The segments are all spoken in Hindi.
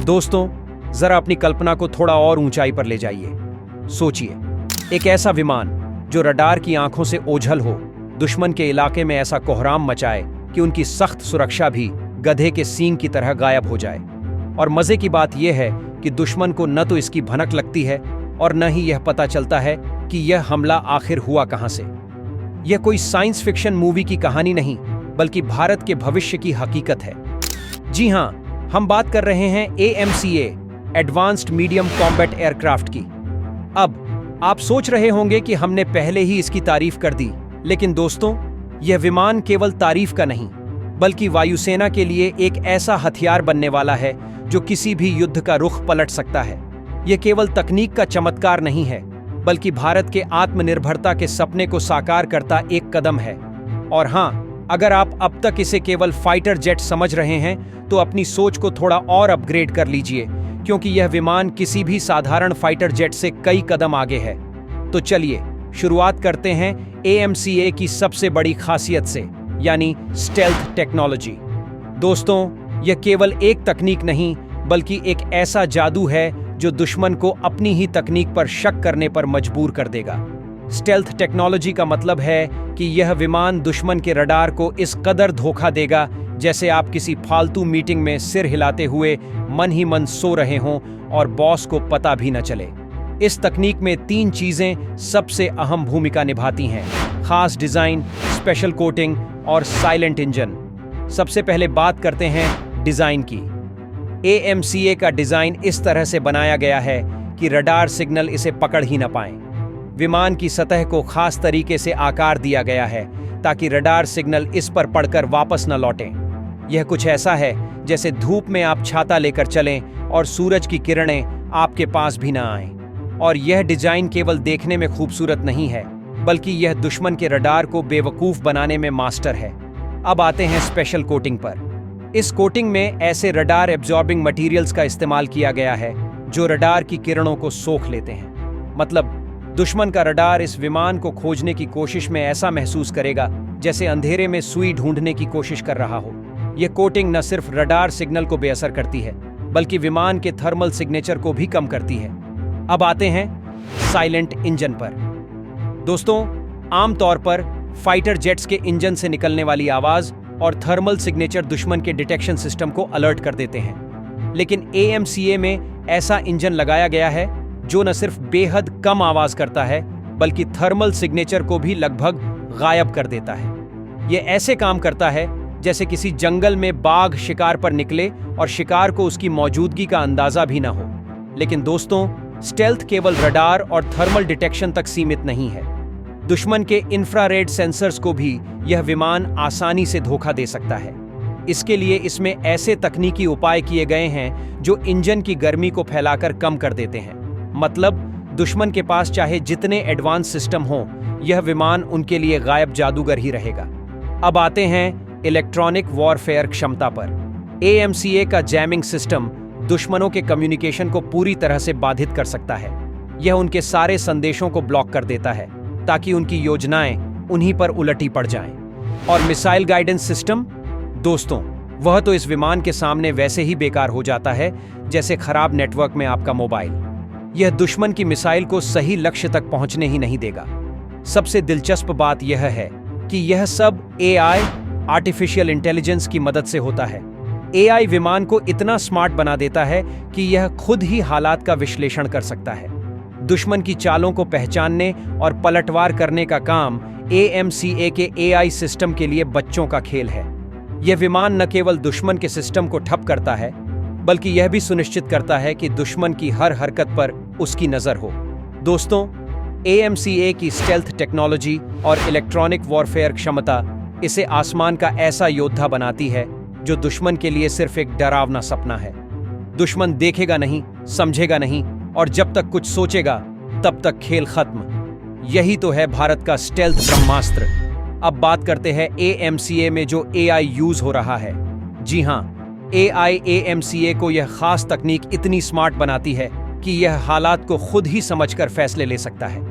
दोस्तों, जरा अपनी कल्पना को थोड़ा और ऊंचाई पर ले जाइए। सोचिए, एक ऐसा विमान जो रडार की आंखों से ओझल हो, दुश्मन के इलाके में ऐसा कोहराम मचाए कि उनकी सख्त सुरक्षा भी गधे के सींग की तरह गायब हो जाए। और मजे की बात यह है कि दुश्मन को न तो इसकी भनक लगती है और न ही यह पता चलता है कि यह हमला आखिर हुआ कहां से। यह कोई साइंस फिक्शन मूवी की कहानी नहीं, बल्कि भारत के भविष्य की हकीकत है। जी हां, हम बात कर रहे हैं AMCA advanced medium combat aircraft की। अब आप सोच रहे होंगे कि हमने पहले ही इसकी तारीफ कर दी, लेकिन दोस्तों, यह विमान केवल तारीफ का नहीं, बल्कि वायुसेना के लिए एक ऐसा हथियार बनने वाला है जो किसी भी युद्ध का रुख पलट सकता है। यह केवल तकनीक का चमत्कार नहीं है, बल्कि भारत के आत्मनिर्भरता के सपने को साकार करता एक कदम है। और हां, अगर आप अब तक इसे केवल फाइटर जेट समझ रहे हैं, तो अपनी सोच को थोड़ा और अपग्रेड कर लीजिए, क्योंकि यह विमान किसी भी साधारण फाइटर जेट से कई कदम आगे है। तो चलिए शुरुआत करते हैं AMCA की सबसे बड़ी खासियत से, यानी स्टेल्थ टेक्नोलॉजी। दोस्तों, यह केवल एक तकनीक नहीं, बल्कि एक ऐसा जादू है जो दुश्मन को अपनी ही तकनीक पर शक करने पर मजबूर कर देगा। स्टेल्थ टेक्नोलॉजी का मतलब है कि यह विमान दुश्मन के रडार को इस कदर धोखा देगा जैसे आप किसी फालतू मीटिंग में सिर हिलाते हुए मन ही मन सो रहे हों और बॉस को पता भी न चले। इस तकनीक में 3 चीजें सबसे अहम भूमिका निभाती हैं: खास डिजाइन, स्पेशल कोटिंग और साइलेंट इंजन। सबसे पहले बात करते हैं डिजाइन की। AMCA का डिजाइन इस तरह से बनाया गया है कि रडार सिग्नल इसे पकड़ ही न पाए। विमान की सतह को खास तरीके से आकार दिया गया है ताकि रडार सिग्नल इस पर पड़कर वापस न लौटें। यह कुछ ऐसा है जैसे धूप में आप छाता लेकर चलें और सूरज की किरणें आपके पास भी न आएं। और यह डिजाइन केवल देखने में खूबसूरत नहीं है, बल्कि यह दुश्मन के रडार को बेवकूफ बनाने में मास्टर है। अब आते हैं स्पेशल कोटिंग पर। इस कोटिंग में ऐसे रडार एब्जॉर्बिंग मटेरियल्स का इस्तेमाल किया गया है जो रडार की किरणों को सोख लेते हैं। मतलब दुश्मन का रडार इस विमान को खोजने की कोशिश में ऐसा महसूस करेगा जैसे अंधेरे में सुई ढूंढने की कोशिश कर रहा हो। यह कोटिंग न सिर्फ रडार सिग्नल को बेअसर करती है, बल्कि विमान के थर्मल सिग्नेचर को भी कम करती है। अब आते हैं साइलेंट इंजन पर। दोस्तों, आमतौर पर फाइटर जेट्स के इंजन से निकलने वाली आवाज और थर्मल सिग्नेचर दुश्मन के डिटेक्शन सिस्टम को अलर्ट कर देते हैं, लेकिन AMCA में ऐसा इंजन लगाया गया है जो न सिर्फ बेहद कम आवाज करता है, बल्कि थर्मल सिग्नेचर को भी लगभग गायब कर देता है। यह ऐसे काम करता है जैसे किसी जंगल में बाघ शिकार पर निकले और शिकार को उसकी मौजूदगी का अंदाजा भी ना हो। लेकिन दोस्तों, स्टेल्थ केवल रडार और थर्मल डिटेक्शन तक सीमित नहीं है। दुश्मन के इंफ्रारेड सेंसर्स को भी यह विमान आसानी से धोखा दे सकता है। इसके लिए इसमें ऐसे तकनीकी उपाय किए गए हैं जो इंजन की गर्मी को फैलाकर कम कर देते हैं। मतलब दुश्मन के पास चाहे जितने एडवांस सिस्टम हों, यह विमान उनके लिए गायब जादूगर ही रहेगा। अब आते हैं इलेक्ट्रॉनिक वॉरफेयर क्षमता पर। AMCA का जैमिंग सिस्टम दुश्मनों के कम्युनिकेशन को पूरी तरह से बाधित कर सकता है। यह उनके सारे संदेशों को ब्लॉक कर देता है ताकि उनकी योजनाएं उन्हीं पर उलटी पड़ जाएं। और मिसाइल गाइडेंस सिस्टम, दोस्तों, वह तो इस विमान के सामने वैसे ही बेकार हो जाता है जैसे खराब नेटवर्क में आपका मोबाइल। यह दुश्मन की मिसाइल को सही लक्ष्य तक पहुंचने ही नहीं देगा। सबसे दिलचस्प बात यह है कि यह सब AI, आर्टिफिशियल इंटेलिजेंस की मदद से होता है। AI विमान को इतना स्मार्ट बना देता है कि यह खुद ही हालात का विश्लेषण कर सकता है। दुश्मन की चालों को पहचानने और पलटवार करने का काम AMCA के AI सिस्टम के लिए बच्चों का खेल है। यह विमान न केवल दुश्मन के सिस्टम को ठप करता है, बल्कि यह भी सुनिश्चित करता है कि दुश्मन की हर हरकत पर उसकी नजर हो। दोस्तों, AMCA की स्टेल्थ टेक्नोलॉजी और इलेक्ट्रॉनिक वॉरफेयर क्षमता इसे आसमान का ऐसा योद्धा बनाती है जो दुश्मन के लिए सिर्फ एक डरावना सपना है। दुश्मन देखेगा नहीं, समझेगा नहीं, और जब तक कुछ सोचेगा तब तक खेल खत्म। यही तो है भारत का स्टेल्थ ब्रह्मास्त्र। अब बात करते हैं AMCA में जो AI यूज हो रहा है। जी हां, AI AMCA को यह खास तकनीक इतनी स्मार्ट बनाती है कि यह हालात को खुद ही समझकर फैसले ले सकता है।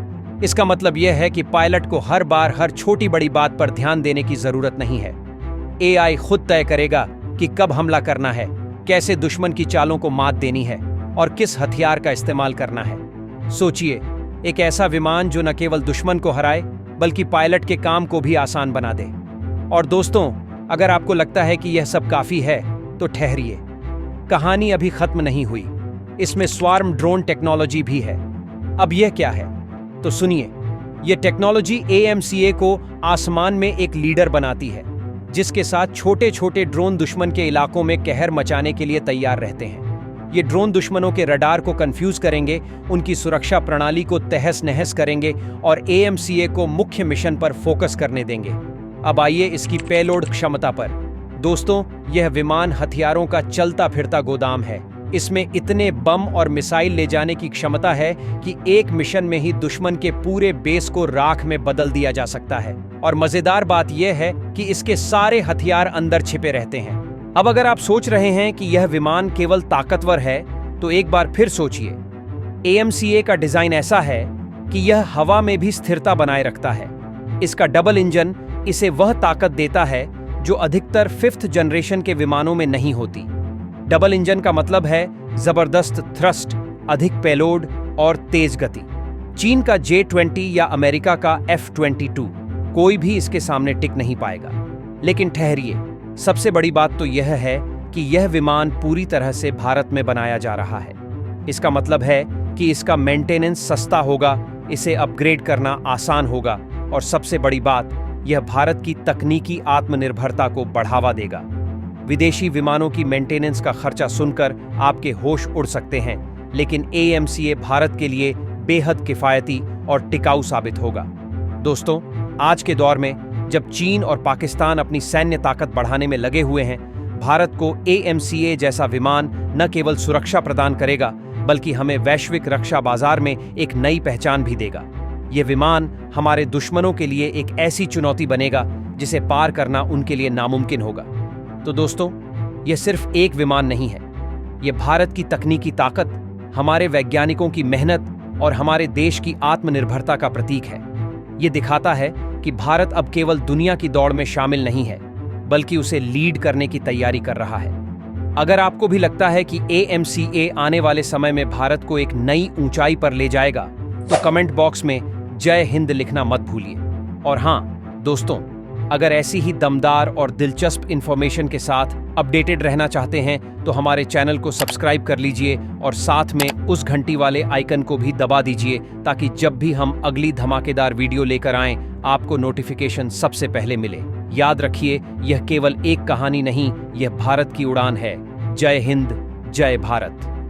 इसका मतलब यह है कि पायलट को हर बार हर छोटी बड़ी बात पर ध्यान देने की जरूरत नहीं है। AI खुद तय करेगा कि कब हमला करना है कैसे दुश्मन की चालों को मात देनी है और किस हथियार का इस्तेमाल करना है। सोचिए, एक ऐसा विमान जो न केवल दुश्मन को हराए बल्कि पायलट के काम को भी आसान बना दे। और दोस्तों, अगर आपको लगता है कि यह सब काफी है तो ठहरिए, कहानी अभी खत्म नहीं हुई। इसमें स्वार्म ड्रोन टेक्नोलॉजी भी है। अब यह क्या है तो सुनिए। यह टेक्नोलॉजी AMCA को आसमान में एक लीडर बनाती है, जिसके साथ छोटे छोटे ड्रोन दुश्मन के इलाकों में कहर मचाने के लिए तैयार रहते हैं। ये ड्रोन दुश्मनों के रडार को कंफ्यूज करेंगे, उनकी सुरक्षा प्रणाली को तहस नहस करेंगे और AMCA को मुख्य मिशन पर फोकस करने देंगे। अब आइए इसकी पेलोड क्षमता पर। दोस्तों, यह विमान हथियारों का चलता फिरता गोदाम है। इसमें इतने बम और मिसाइल ले जाने की क्षमता है कि एक मिशन में ही दुश्मन के पूरे बेस को राख में बदल दिया जा सकता है। और मजेदार बात यह है कि इसके सारे हथियार अंदर छिपे रहते हैं। अब अगर आप सोच रहे हैं कि यह विमान केवल ताकतवर है, तो एक बार फिर सोचिए। AMCA का डिजाइन ऐसा है कि यह हवा में भी स्थिरता बनाए रखता है। इसका डबल इंजन इसे वह ताकत देता है जो अधिकतर 5th जनरेशन के विमानों में नहीं होती। डबल इंजन का मतलब है जबरदस्त थ्रस्ट, अधिक पेलोड और तेज गति। चीन का J-20 या अमेरिका का F-22 कोई भी इसके सामने टिक नहीं पाएगा। लेकिन ठहरिए, सबसे बड़ी बात तो यह है कि यह विमान पूरी तरह से भारत में बनाया जा रहा है। इसका मतलब है कि इसका मेंटेनेंस सस्ता होगा, इसे अपग्रेड करना आसान होगा और सबसे बड़ी बात, यह भारत की तकनीकी आत्मनिर्भरता को बढ़ावा देगा। विदेशी विमानों की मेंटेनेंस का खर्चा सुनकर आपके होश उड़ सकते हैं, लेकिन AMCA भारत के लिए बेहद किफायती और टिकाऊ साबित होगा। दोस्तों, आज के दौर में जब चीन और पाकिस्तान अपनी सैन्य ताकत बढ़ाने में लगे हुए हैं, भारत को AMCA जैसा विमान न केवल सुरक्षा प्रदान करेगा बल्कि हमें वैश्विक रक्षा बाजार में एक नई पहचान भी देगा। यह विमान हमारे दुश्मनों के लिए एक ऐसी चुनौती बनेगा जिसे पार करना उनके लिए नामुमकिन होगा। तो दोस्तों, यह सिर्फ एक विमान नहीं है, यह भारत की तकनीकी ताकत, हमारे वैज्ञानिकों की मेहनत और हमारे देश की आत्मनिर्भरता का प्रतीक है। यह दिखाता है कि भारत अब केवल दुनिया की दौड़ में शामिल नहीं है, बल्कि उसे लीड करने की तैयारी कर रहा है। अगर आपको भी लगता है कि AMCA आने वाले समय में भारत को एक नई ऊंचाई पर ले जाएगा, तो कमेंट बॉक्स में जय हिंद लिखना मत भूलिए। और हाँ दोस्तों, अगर ऐसी ही दमदार और दिलचस्प इंफॉर्मेशन के साथ अपडेटेड रहना चाहते हैं तो हमारे चैनल को सब्सक्राइब कर लीजिए और साथ में उस घंटी वाले आइकन को भी दबा दीजिए, ताकि जब भी हम अगली धमाकेदार वीडियो लेकर आएं, आपको नोटिफिकेशन सबसे पहले मिले। याद रखिए, यह केवल एक कहानी नहीं, यह भारत की उड़ान है। जय हिंद, जय भारत।